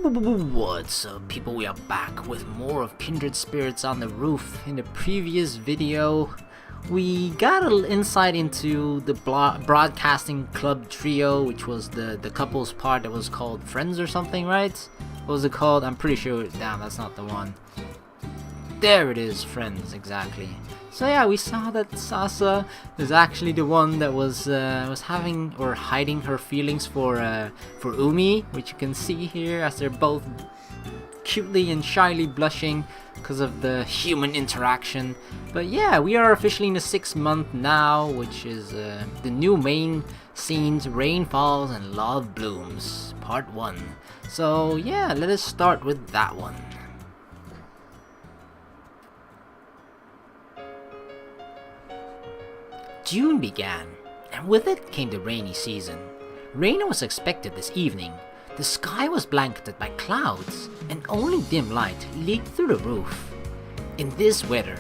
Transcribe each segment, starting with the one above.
What's up, people? We are back with more of Kindred Spirits on the Roof. In the previous video, we got a little insight into the broadcasting club trio, which was the couple's part that was called Friends or something, right? What was it called? I'm pretty sure. Damn, that's not the one. There it is, Friends, exactly. So yeah, we saw that Sasa is actually the one that was having or hiding her feelings for Umi, which you can see here as they're both cutely and shyly blushing because of the human interaction. But yeah, we are officially in the 6th month now, which is the new main scenes: Rain Falls and Love Blooms, Part 1. So yeah, let us start with that one. June began, and with it came the rainy season. Rain was expected this evening. The sky was blanketed by clouds, and only dim light leaked through the roof. In this weather,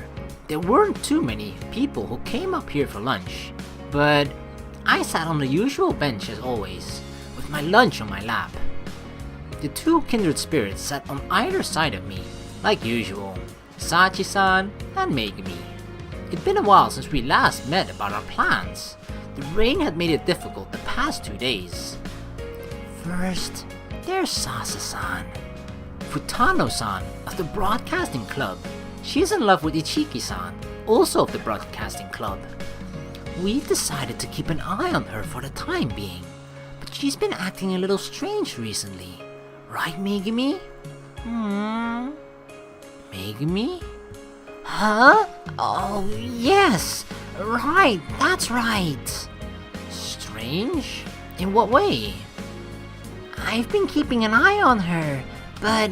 there weren't too many people who came up here for lunch, but I sat on the usual bench as always, with my lunch on my lap. The two kindred spirits sat on either side of me, like usual, Sachi-san and Megumi. It'd been a while since we last met about our plans. The rain had made it difficult the past 2 days. First, there's Sasa-san. Futano-san of the Broadcasting Club. She's in love with Ichiki-san, also of the Broadcasting Club. We've decided to keep an eye on her for the time being, but she's been acting a little strange recently. Right, Megumi? Megumi? Huh? Oh, yes! Right, that's right! Strange? In what way? I've been keeping an eye on her, but,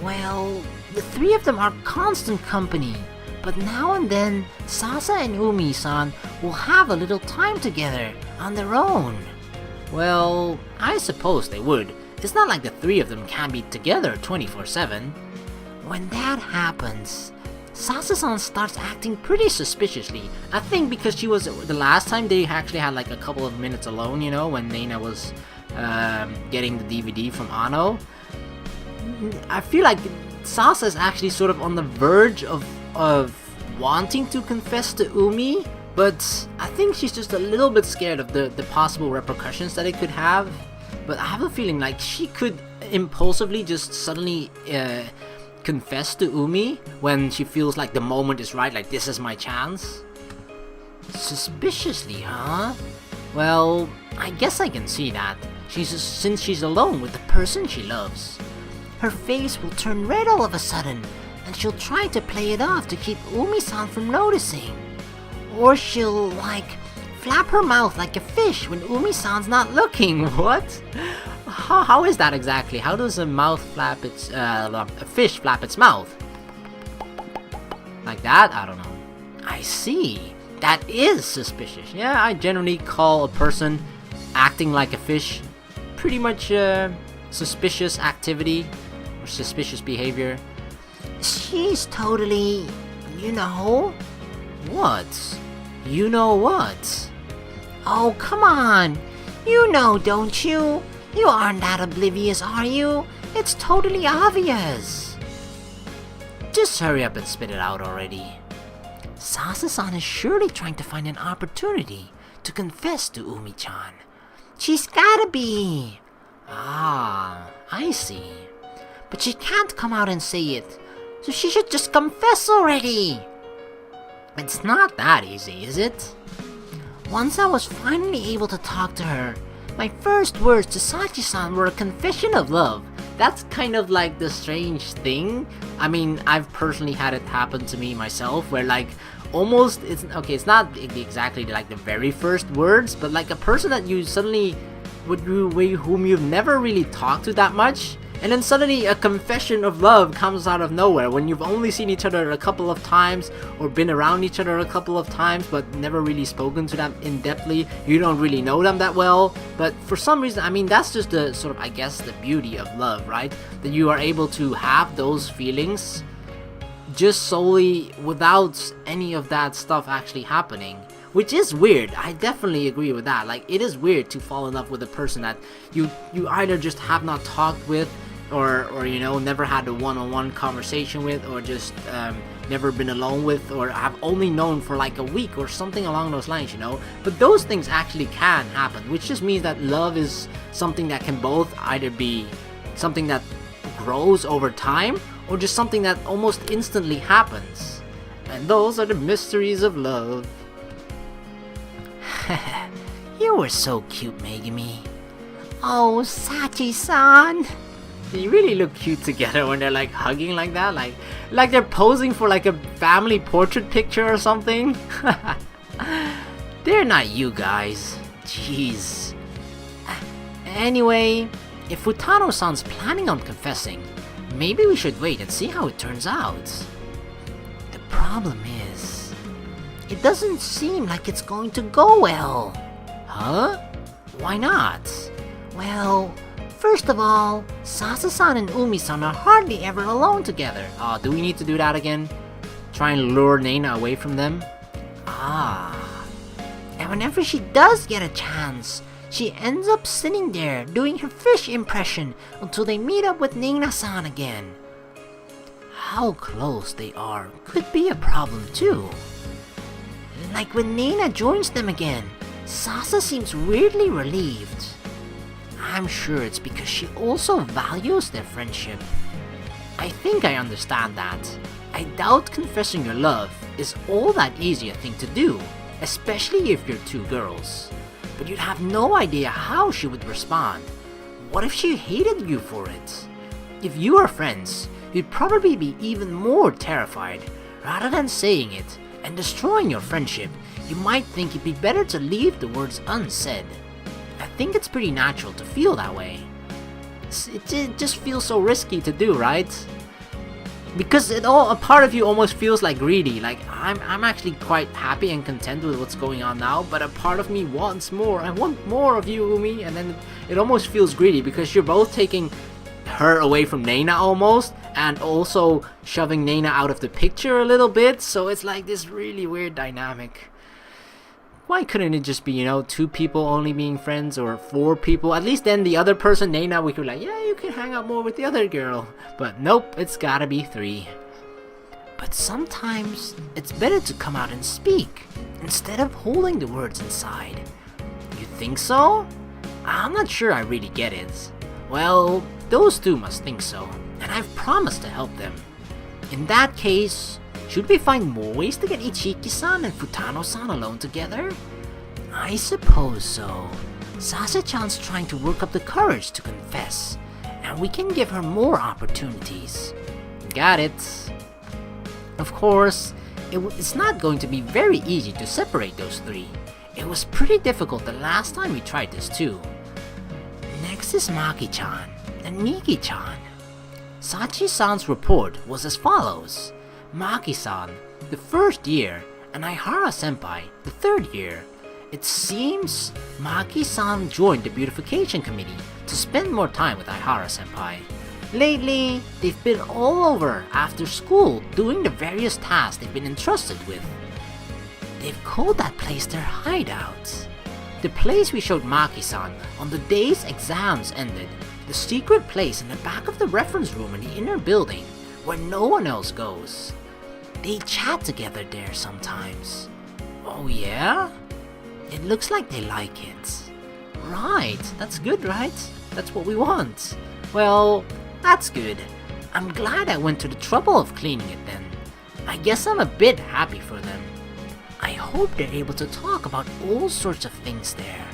well, the three of them are constant company. But now and then, Sasa and Umi-san will have a little time together on their own. Well, I suppose they would. It's not like the three of them can be together 24/7. When that happens, Sasa-san starts acting pretty suspiciously. I think because she was the last time they actually had like a couple of minutes alone, you know, when Nana was getting the DVD from Ano. I feel like Sasa is actually sort of on the verge of wanting to confess to Umi, but I think she's just a little bit scared of the possible repercussions that it could have. But I have a feeling like she could impulsively just suddenly confess to Umi when she feels like the moment is right, like this is my chance. Suspiciously, huh? Well, I guess I can see that. Since she's alone with the person she loves. Her face will turn red all of a sudden, and she'll try to play it off to keep Umi-san from noticing. Or she'll, like, flap her mouth like a fish when Umi-san's not looking. What? How is that exactly? How does a fish flap its mouth? Like that? I don't know. I see. That is suspicious. Yeah, I generally call a person acting like a fish pretty much suspicious activity or suspicious behavior. She's totally, you know. What? You know what? Oh, come on. You know, don't you? You aren't that oblivious, are you? It's totally obvious. Just hurry up and spit it out already. Sasa-san is surely trying to find an opportunity to confess to Umi-chan. She's gotta be. Ah, I see. But she can't come out and say it, so she should just confess already. It's not that easy, is it? Once I was finally able to talk to her, my first words to Sachi-san were a confession of love. That's kind of like the strange thing. I mean, I've personally had it happen to me myself, where like almost it's not exactly like the very first words, but like a person that you suddenly whom you've never really talked to that much, and then suddenly a confession of love comes out of nowhere when you've only seen each other a couple of times or been around each other a couple of times but never really spoken to them in-depthly. You don't really know them that well, but for some reason, I mean, that's just the sort of, I guess, the beauty of love, right? That you are able to have those feelings just solely without any of that stuff actually happening. Which is weird. I definitely agree with that. Like, it is weird to fall in love with a person that you either just have not talked with or you know, never had a one-on-one conversation with, or just never been alone with, or have only known for like a week or something along those lines, you know. But those things actually can happen, which just means that love is something that can both either be something that grows over time or just something that almost instantly happens. And those are the mysteries of love. You were so cute, Megumi. Oh, Sachi-san. They really look cute together when they're like hugging like that, like they're posing for like a family portrait picture or something. They're not you guys. Jeez. Anyway, if Futano-san's planning on confessing, maybe we should wait and see how it turns out. The problem is, it doesn't seem like it's going to go well. Huh? Why not? Well, first of all, Sasa-san and Umi-san are hardly ever alone together. Do we need to do that again? Try and lure Neina away from them? And whenever she does get a chance, she ends up sitting there doing her fish impression until they meet up with Neina-san again. How close they are could be a problem too. Like when Neina joins them again, Sasa seems weirdly relieved. I'm sure it's because she also values their friendship. I think I understand that. I doubt confessing your love is all that easy a thing to do, especially if you're two girls. But you'd have no idea how she would respond. What if she hated you for it? If you are friends, you'd probably be even more terrified. Rather than saying it and destroying your friendship, you might think it'd be better to leave the words unsaid. I think it's pretty natural to feel that way. It just feels so risky to do, right? Because a part of you almost feels like greedy, like I'm actually quite happy and content with what's going on now, but a part of me wants more. I want more of you, Umi, and then it almost feels greedy because you're both taking her away from Neina almost, and also shoving Neina out of the picture a little bit, so it's like this really weird dynamic. Why couldn't it just be, you know, 2 people only being friends, or 4 people? At least then the other person, Neina, we could like, yeah, you can hang out more with the other girl. But nope, it's gotta be 3. But sometimes it's better to come out and speak, instead of holding the words inside. You think so? I'm not sure I really get it. Well, those 2 must think so, and I've promised to help them. In that case, should we find more ways to get Ichiki-san and Futano-san alone together? I suppose so. Sasa-chan's trying to work up the courage to confess, and we can give her more opportunities. Got it. Of course, it's not going to be very easy to separate those 3. It was pretty difficult the last time we tried this too. Next is Maki-chan and Miki-chan. Sachi-san's report was as follows. Maki-san, the 1st year, and Aihara-senpai, the 3rd year. It seems Maki-san joined the beautification committee to spend more time with Aihara-senpai. Lately, they've been all over after school doing the various tasks they've been entrusted with. They've called that place their hideout. The place we showed Maki-san on the days exams ended, the secret place in the back of the reference room in the inner building, where no one else goes. They chat together there sometimes. Oh yeah? It looks like they like it. Right, that's good, right? That's what we want. Well, that's good. I'm glad I went to the trouble of cleaning it then. I guess I'm a bit happy for them. I hope they're able to talk about all sorts of things there,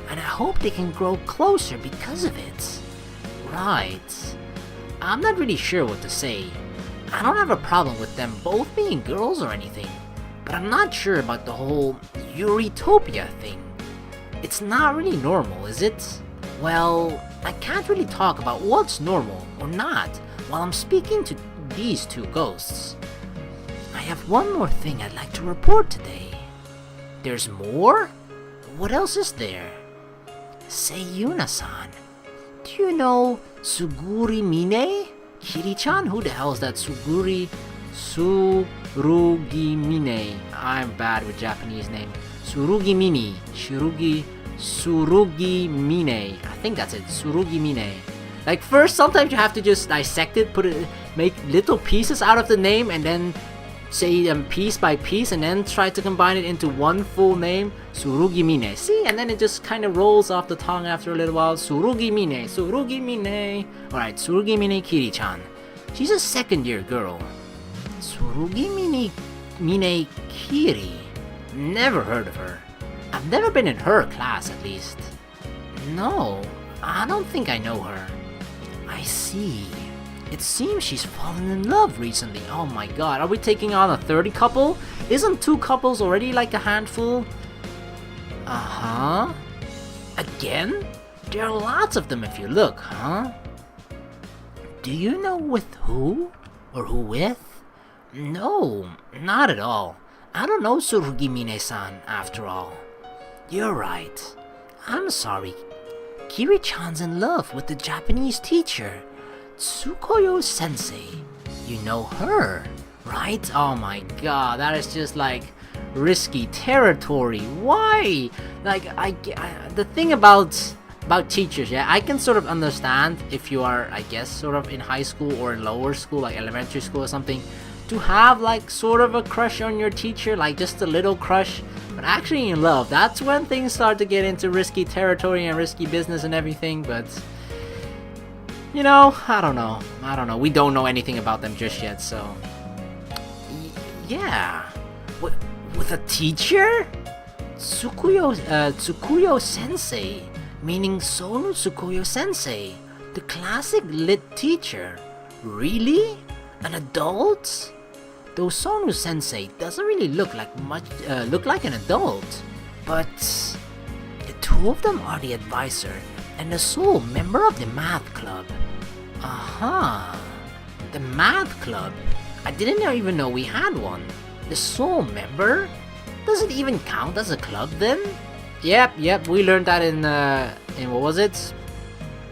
and I hope they can grow closer because of it. Right. I'm not really sure what to say. I don't have a problem with them both being girls or anything, but I'm not sure about the whole Yuritopia thing. It's not really normal, is it? Well, I can't really talk about what's normal or not while I'm speaking to these 2 ghosts. I have one more thing I'd like to report today. There's more? What else is there? Say Yuna-san, do you know Suguri Mine? Kiri-chan? Who the hell is that? Surugi Mine. I'm bad with Japanese name. Surugi Mine. I think that's it. Surugi Mine. Like first, sometimes you have to just dissect it, make little pieces out of the name, and then say them piece by piece, and then try to combine it into one full name, Surugimine. See, and then it just kind of rolls off the tongue after a little while. Surugimine, Surugimine. Alright, Surugimine Kiri-chan. She's a second-year girl. Surugimine Kiri. Never heard of her. I've never been in her class, at least. No, I don't think I know her. I see. It seems she's fallen in love recently. Oh my god, are we taking on a 30 couple? Isn't 2 couples already like a handful? Uh-huh. Again? There are lots of them if you look, huh? Do you know with who? Or who with? No, not at all. I don't know Surugimine-san, after all. You're right. I'm sorry. Kiri-chan's in love with the Japanese teacher, Tsukuyo-Sensei. You know her, right? Oh my god, that is just like risky territory. Why? Like, the thing about teachers, yeah, I can sort of understand if you are, I guess, sort of in high school or in lower school, like elementary school or something, to have like sort of a crush on your teacher, like just a little crush. But actually in love, that's when things start to get into risky territory and risky business and everything. But you know, I don't know, we don't know anything about them just yet, so yeah. With a teacher? Tsukuyo-Sensei, meaning Sonu Tsukuyo-Sensei, the classic lit teacher. Really? An adult? Though Sonu Sensei doesn't really look like an adult, but the 2 of them are the advisor and the sole member of the math club. The math club? I didn't even know we had one. The sole member? Does it even count as a club then? Yep, we learned that in what was it?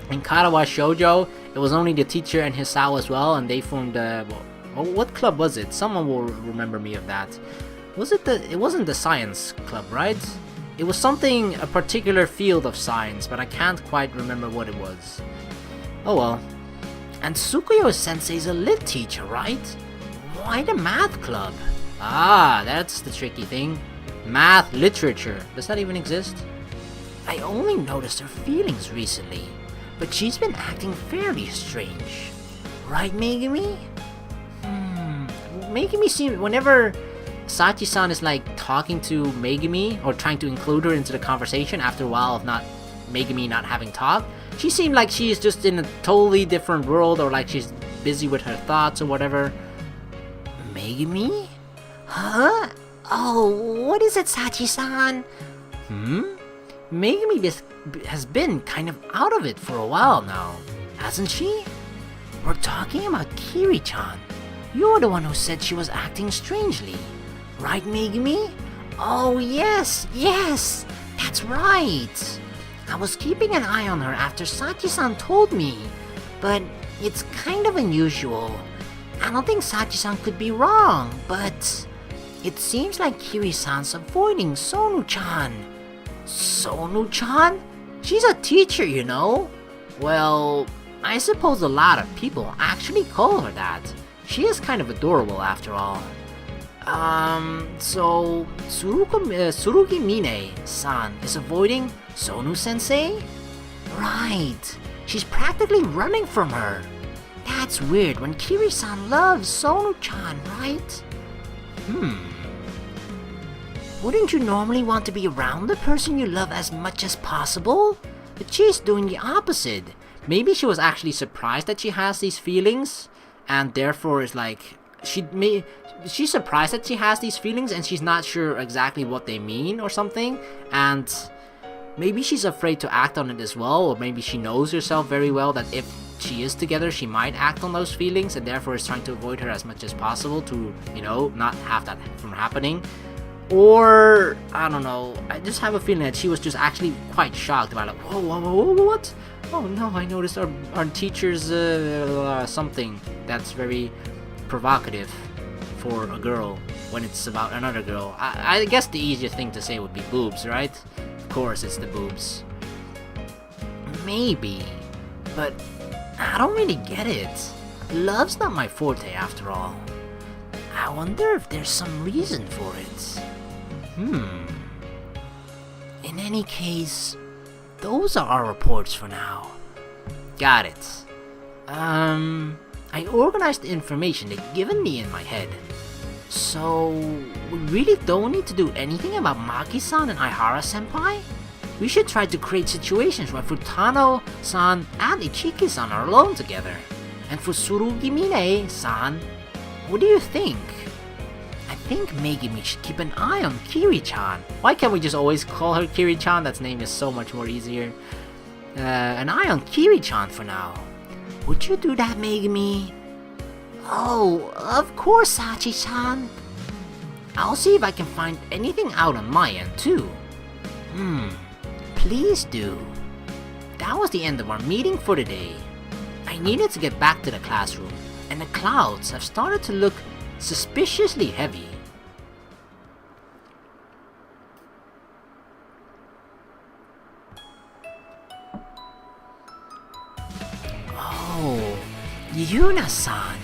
In Karawa Shoujo. It was only the teacher and Hisao as well, and they formed what club was it? Someone will remember me of that. It wasn't the science club, right? It was something, a particular field of science, but I can't quite remember what it was. Oh well. And Tsukuyo-sensei's a lit teacher, right? Why the math club? Ah, that's the tricky thing. Math literature. Does that even exist? I only noticed her feelings recently, but she's been acting fairly strange. Right, Megumi? Megumi seems, whenever Sachi-san is like talking to Megumi or trying to include her into the conversation after a while of Megumi not having talked, she seemed like she's just in a totally different world, or like she's busy with her thoughts or whatever. Megumi? Huh? Oh, what is it, Sachi-san? Megumi has been kind of out of it for a while now, hasn't she? We're talking about Kiri-chan. You're the one who said she was acting strangely. Right, Megumi? Oh, yes, that's right. I was keeping an eye on her after Sachi-san told me, but it's kind of unusual. I don't think Sachi-san could be wrong, but it seems like Kiri-san's avoiding Sonu-chan. Sonu-chan? She's a teacher, you know. Well, I suppose a lot of people actually call her that. She is kind of adorable after all. So Surugimine-san is avoiding Sonu-sensei? Right, she's practically running from her. That's weird when Kiri-san loves Sonu-chan, right? Wouldn't you normally want to be around the person you love as much as possible? But she's doing the opposite. Maybe she was actually surprised that she has these feelings, and therefore is like, she's surprised that she has these feelings and she's not sure exactly what they mean or something, and maybe she's afraid to act on it as well, or maybe she knows herself very well that if she is together she might act on those feelings, and therefore is trying to avoid her as much as possible to, you know, not have that from happening. Or, I don't know, I just have a feeling that she was just actually quite shocked about it. Whoa, what? Oh no, I noticed our teacher's something that's very provocative for a girl when it's about another girl. I guess the easiest thing to say would be boobs, right? Of course it's the boobs. Maybe, but I don't really get it. Love's not my forte after all. I wonder if there's some reason for it. In any case, those are our reports for now. Got it. I organized the information they've given me in my head. So, we really don't need to do anything about Maki-san and Aihara-senpai? We should try to create situations where Futano-san and Ichiki-san are alone together. And for Tsurugimine-san, what do you think? I think Megumi should keep an eye on Kiri-chan. Why can't we just always call her Kiri-chan? That name is so much more easier. An eye on Kiri-chan for now. Would you do that, Megumi? Oh, of course, Sachi-chan. I'll see if I can find anything out on my end, too. Please do. That was the end of our meeting for today. I needed to get back to the classroom, and the clouds have started to look suspiciously heavy. Oh, Yuna-san.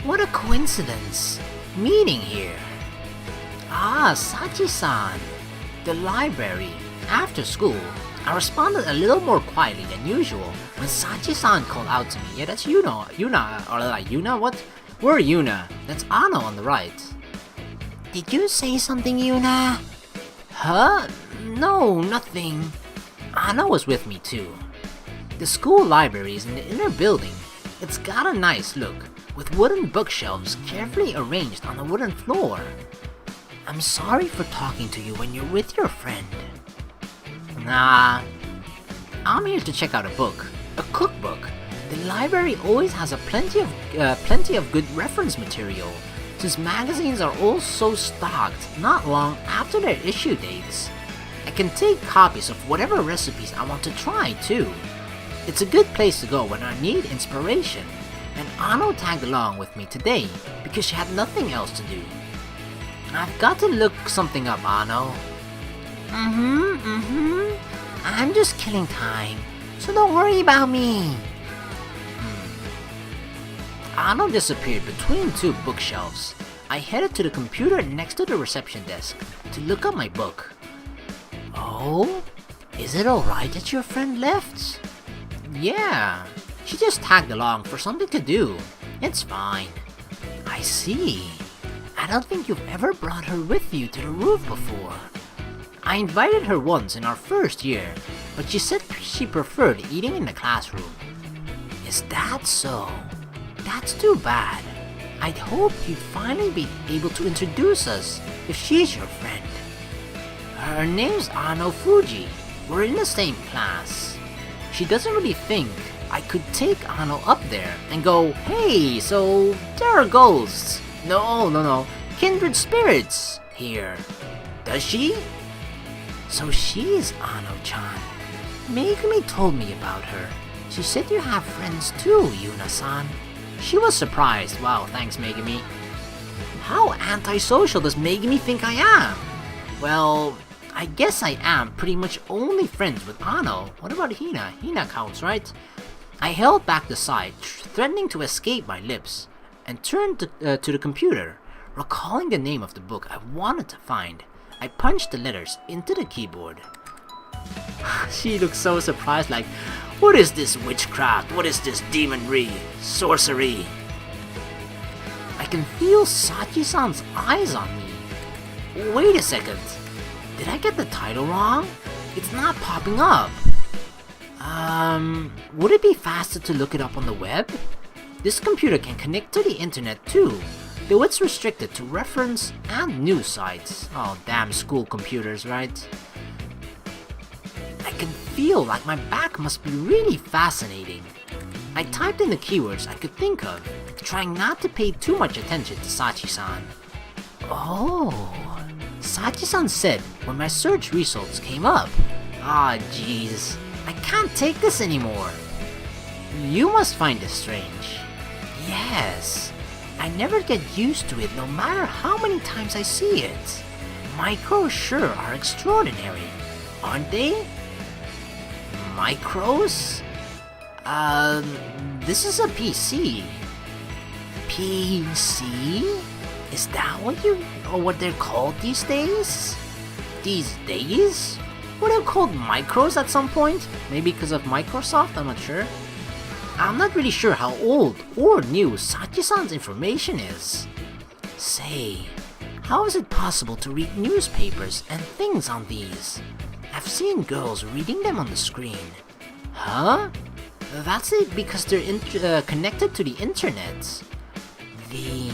What a coincidence. Meeting here. Ah, Sachi-san. The library. After school, I responded a little more quietly than usual when Sachi-san called out to me. Yeah, that's Yuna, what? We're Yuna. That's Ano on the right. Did you say something, Yuna? Huh? No, nothing. Ano was with me too. The school library is in the inner building. It's got a nice look, with wooden bookshelves carefully arranged on the wooden floor. I'm sorry for talking to you when you're with your friend. Nah, I'm here to check out a book, a cookbook. The library always has plenty of good reference material, since magazines are all so stocked not long after their issue dates. I can take copies of whatever recipes I want to try too. It's a good place to go when I need inspiration, and Ano tagged along with me today because she had nothing else to do. I've got to look something up, Ano. I'm just killing time, so don't worry about me. Ano disappeared between two bookshelves. I headed to the computer next to the reception desk to look up my book. Oh? Is it alright that your friend left? Yeah, she just tagged along for something to do. It's fine. I see. I don't think you've ever brought her with you to the roof before. I invited her once in our first year, but she said she preferred eating in the classroom. Is that so? That's too bad. I'd hoped you'd finally be able to introduce us if she's your friend. Her name's Ano Fuji. We're in the same class. She doesn't really think I could take Ano up there and go, hey, so there are ghosts. No. Kindred Spirits here. Does she? So she's Ano-chan. Megumi told me about her. She said you have friends too, Yuna-san. She was surprised. Wow, thanks Megumi. How antisocial does Megumi think I am? Well, I guess I am pretty much only friends with Ano. What about Hina? Hina counts, right? I held back the sigh, threatening to escape my lips, and turned to the computer, recalling the name of the book I wanted to find. I punched the letters into the keyboard. She looked so surprised, like, what is this witchcraft? What is this demonry? Sorcery? I can feel Sachi-san's eyes on me. Wait a second. Did I get the title wrong? It's not popping up. Would it be faster to look it up on the web? This computer can connect to the internet too, though it's restricted to reference and news sites. Oh, damn school computers, right? I can feel like my back must be really fascinating. I typed in the keywords I could think of, trying not to pay too much attention to Sachi-san. Oh, Sachi-san said when my search results came up. Ah, jeez, I can't take this anymore. You must find this strange. Yes, I never get used to it no matter how many times I see it. Micros sure are extraordinary, aren't they? Micros? this is a PC. PC? Is that what they're called these days? These days? Were they called micros at some point? Maybe because of Microsoft, I'm not sure. I'm not really sure how old or new Sachi-san's information is. Say, how is it possible to read newspapers and things on these? I've seen girls reading them on the screen. Huh? That's it because they're connected to the internet. The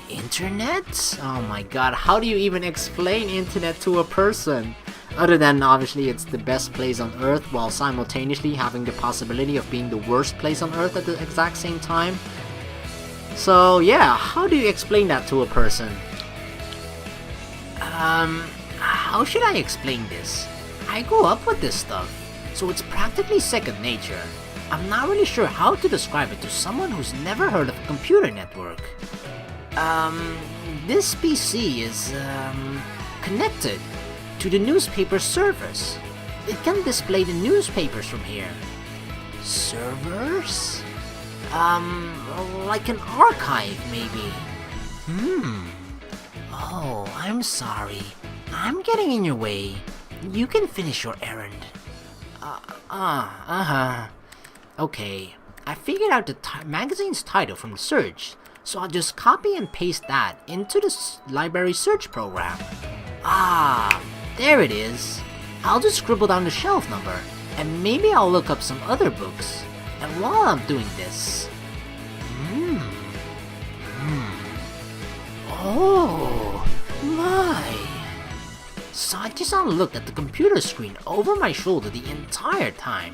internet? Oh my god, how do you even explain internet to a person? Other than obviously it's the best place on earth while simultaneously having the possibility of being the worst place on earth at the exact same time. So yeah, how do you explain that to a person? How should I explain this? I grew up with this stuff, so it's practically second nature. I'm not really sure how to describe it to someone who's never heard of a computer network. This PC is, connected to the newspaper servers. It can display the newspapers from here. Servers? Like an archive, maybe. Oh, I'm sorry. I'm getting in your way. You can finish your errand. Okay, I figured out the magazine's title from the search, so I'll just copy and paste that into the library search program. Ah, there it is. I'll just scribble down the shelf number, and maybe I'll look up some other books. And while I'm doing this... Oh, my! Sachi-san looked at the computer screen over my shoulder the entire time.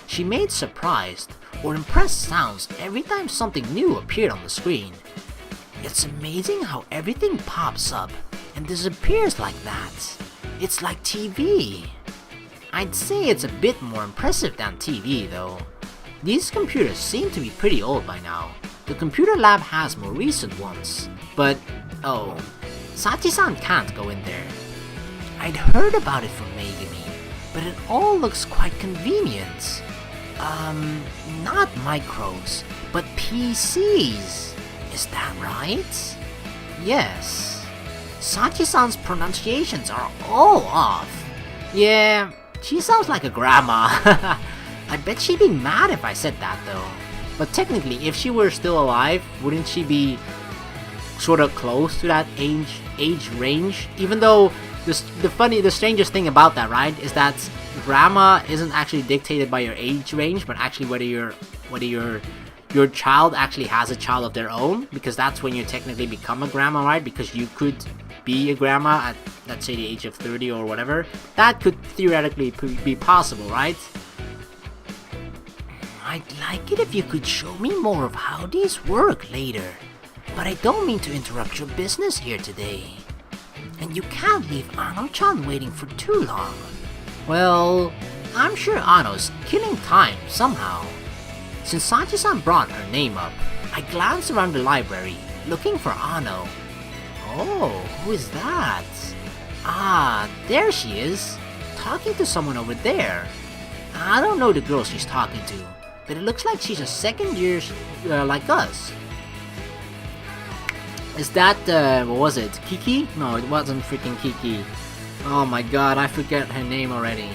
She made surprised or impressed sounds every time something new appeared on the screen. It's amazing how everything pops up and disappears like that. It's like TV. I'd say it's a bit more impressive than TV though. These computers seem to be pretty old by now. The computer lab has more recent ones, but oh, Sachi-san can't go in there. I'd heard about it from Megumi, but it all looks quite convenient. Not micros, but PCs. Is that right? Yes. Sachi-san's pronunciations are all off. Yeah, she sounds like a grandma. I bet she'd be mad if I said that though. But technically, if she were still alive, wouldn't she be sort of close to that age range? Even though the strangest thing about that, right, is that grandma isn't actually dictated by your age range, but actually whether your child actually has a child of their own, because that's when you technically become a grandma, right? Because you could be a grandma at, let's say, the age of 30 or whatever. That could theoretically be possible, right? I'd like it if you could show me more of how these work later, but I don't mean to interrupt your business here today. And you can't leave Ano-chan waiting for too long. Well, I'm sure Ano's killing time somehow. Since Sachi-san brought her name up, I glanced around the library, looking for Ano. Oh, who is that? Ah, there she is, talking to someone over there. I don't know the girl she's talking to, but it looks like she's a second year like us. Is that, what was it, Kiki? No, it wasn't freaking Kiki. Oh my god, I forget her name already.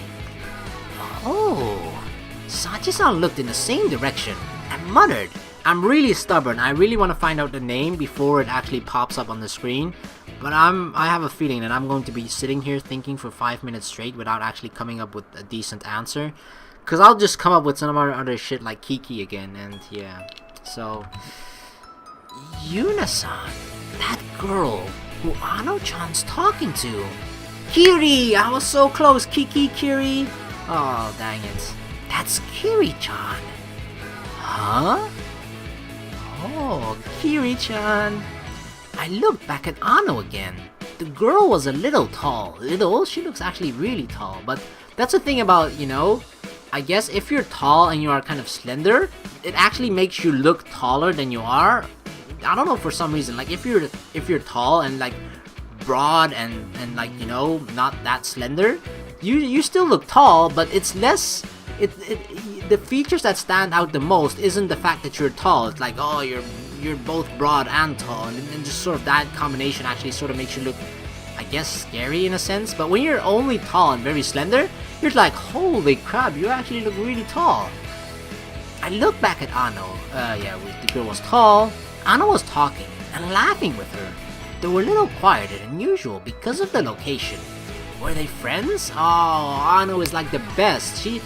Oh, Sachi-san looked in the same direction and muttered. I'm really stubborn, I really want to find out the name before it actually pops up on the screen. But I have a feeling that I'm going to be sitting here thinking for 5 minutes straight without actually coming up with a decent answer. Cause I'll just come up with some other shit like Kiki again, and yeah. So, Yuna-san, that girl who Ano-chan's talking to. Kiri! I was so close, Kiri. Oh, dang it. That's Kiri-chan. Huh? Oh, Kiri-chan. I looked back at Ano again. The girl was a little tall. She looks actually really tall. But that's the thing about, you know, I guess if you're tall and you are kind of slender, it actually makes you look taller than you are. I don't know, for some reason. Like if you're tall and like broad and like, you know, not that slender, you still look tall, but it's less the features that stand out the most isn't the fact that you're tall. It's like, oh, you're both broad and tall, and just sort of that combination actually sort of makes you look, I guess, scary in a sense. But when you're only tall and very slender, you're like, holy crap, you actually look really tall. I look back at Ano. The girl was tall. Ano was talking and laughing with her. They were a little quieter than usual because of the location. Were they friends? Oh, Ano is like the best. She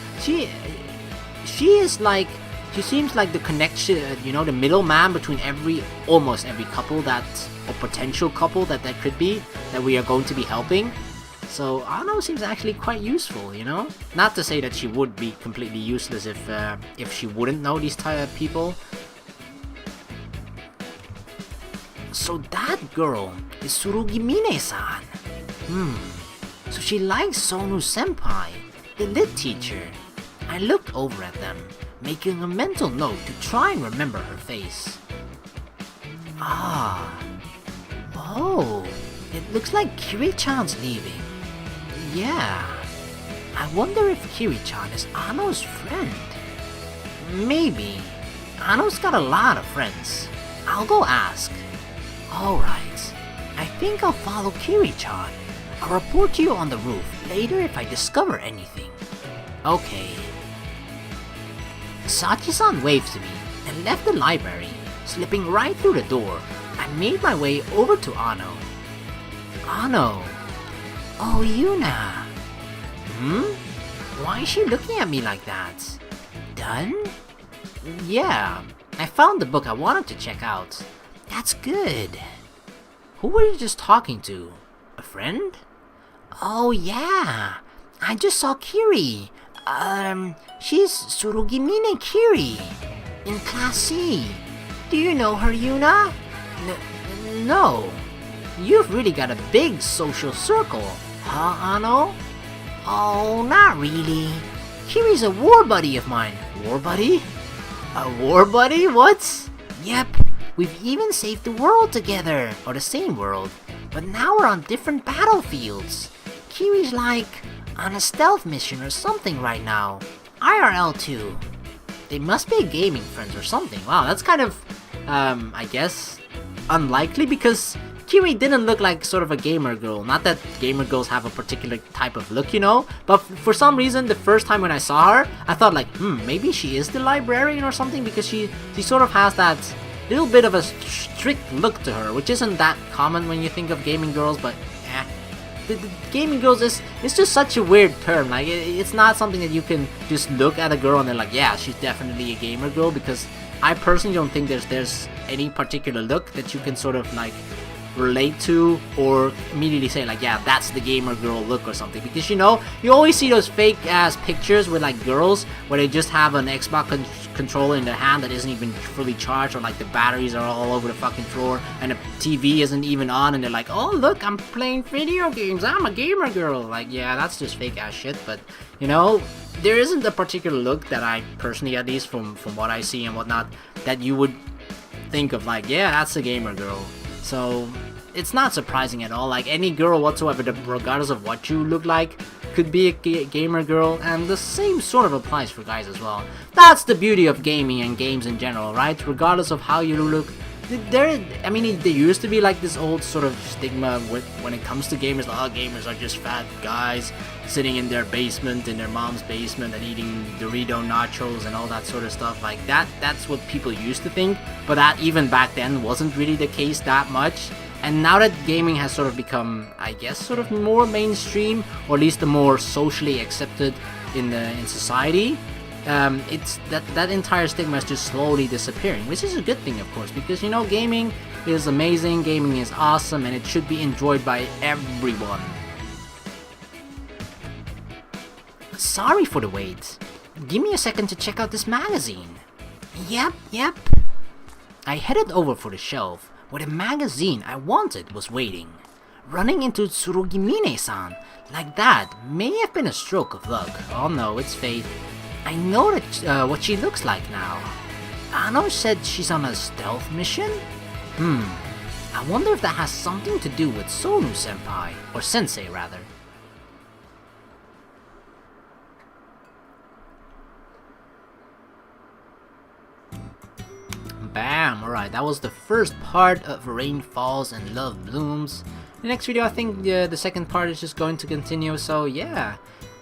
seems like the connection, the middleman between almost every couple or potential couple that could be, that we are going to be helping. So Ano seems actually quite useful, Not to say that she would be completely useless if she wouldn't know these type of people. So that girl is Tsurugimine-san. So she likes Sonu-senpai, the lit teacher. I looked over at them, making a mental note to try and remember her face. Oh, it looks like Kiri-chan's leaving. Yeah, I wonder if Kiri-chan is Ano's friend. Maybe. Ano's got a lot of friends. I'll go ask. Alright, I think I'll follow Kiri-chan. I'll report to you on the roof later if I discover anything. Okay. Sachi-san waved to me and left the library, slipping right through the door. I made my way over to Ano. Ano. Oh, Yuna. Why is she looking at me like that? Done? Yeah, I found the book I wanted to check out. That's good. Who were you just talking to? A friend? Oh yeah, I just saw Kiri. She's Tsurugimine Kiri in Class C. Do you know her, Yuna? No. You've really got a big social circle, huh, Ano? Oh, not really. Kiri's a war buddy of mine. War buddy? A war buddy? What? Yep. We've even saved the world together, or the same world, but now we're on different battlefields. Kiri's like on a stealth mission or something right now. IRL too. They must be gaming friends or something. Wow, that's kind of, I guess, unlikely because Kiri didn't look like sort of a gamer girl. Not that gamer girls have a particular type of look, but for some reason, the first time when I saw her, I thought like, maybe she is the librarian or something because she sort of has that little bit of a strict look to her, which isn't that common when you think of gaming girls, but the gaming girls is just such a weird term. Like it's not something that you can just look at a girl and they're like, yeah, she's definitely a gamer girl, because I personally don't think there's any particular look that you can sort of like relate to or immediately say like, yeah, that's the gamer girl look or something, because you always see those fake ass pictures with like girls where they just have an Xbox controller in their hand that isn't even fully charged, or like the batteries are all over the fucking floor and the TV isn't even on, and they're like, oh look, I'm playing video games, I'm a gamer girl. Like, yeah, that's just fake ass shit. But there isn't a particular look that I personally, at least from what I see and whatnot, that you would think of like, yeah, that's a gamer girl. So it's not surprising at all. Like any girl whatsoever, regardless of what you look like, could be a gamer girl, and the same sort of applies for guys as well. That's the beauty of gaming and games in general, right? Regardless of how you look, there used to be like this old sort of stigma when it comes to gamers. Like, gamers are just fat guys sitting in their basement, in their mom's basement, and eating Dorito nachos and all that sort of stuff. Like that's what people used to think, but that even back then wasn't really the case that much. And now that gaming has sort of become, I guess, sort of more mainstream, or at least the more socially accepted in society, it's that entire stigma is just slowly disappearing, which is a good thing, of course, because gaming is amazing, gaming is awesome, and it should be enjoyed by everyone. Sorry for the wait. Give me a second to check out this magazine. Yep. I headed over for the shelf, where the magazine I wanted was waiting. Running into Tsurugimine-san like that may have been a stroke of luck. Oh no, it's fate. I know that what she looks like now. Ano said she's on a stealth mission? I wonder if that has something to do with Sonu-senpai, or Sensei rather. bam. Alright, that was the first part of Rain Falls and Love Blooms. The next video, I think the second part is just going to continue, so yeah.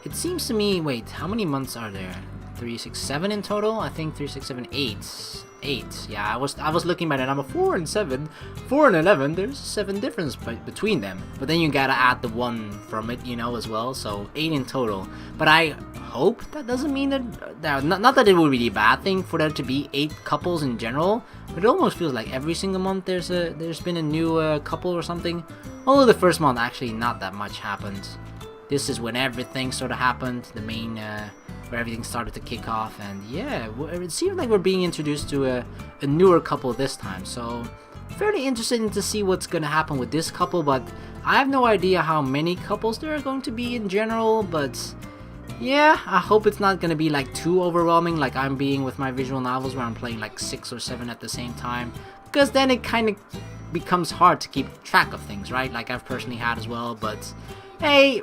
It seems to me, wait, how many months are there? 3, 6, 7 in total? I think 3, 6, 7, 8. 8. Yeah, I was looking by the number 4 and 7. 4 and 11, there's 7 difference between them. But then you gotta add the 1 from it, you know, as well. So 8 in total. But I hope that doesn't mean that, not that it would be a bad thing for there to be 8 couples in general. But it almost feels like every single month there's been a new couple or something. Although the first month actually not that much happened. This is when everything sort of happened, the main, where everything started to kick off, and yeah, it seems like we're being introduced to a newer couple this time, so fairly interested to see what's gonna happen with this couple, but I have no idea how many couples there are going to be in general, but yeah, I hope it's not gonna be like too overwhelming like I'm being with my visual novels where I'm playing like 6 or 7 at the same time, because then it kind of becomes hard to keep track of things, right? Like I've personally had as well, but hey,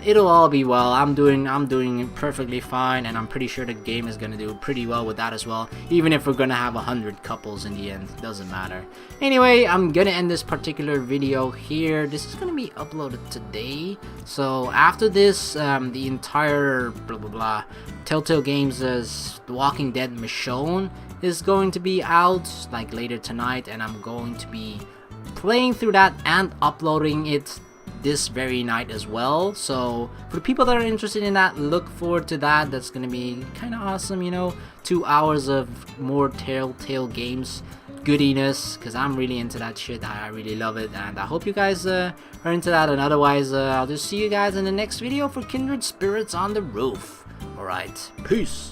it'll all be well. I'm doing perfectly fine, and I'm pretty sure the game is gonna do pretty well with that as well. Even if we're gonna have 100 couples in the end, doesn't matter. Anyway, I'm gonna end this particular video here. This is gonna be uploaded today. So after this, the entire blah blah blah Telltale Games' The Walking Dead Michonne is going to be out like later tonight, and I'm going to be playing through that and uploading it this very night as well. So for the people that are interested in that, look forward to that. That's gonna be kind of awesome, you know, 2 hours of more Telltale Games goodiness, because I'm really into that shit. I really love it, and I hope you guys are into that, and otherwise I'll just see you guys in the next video for Kindred Spirits on the Roof. Alright, peace.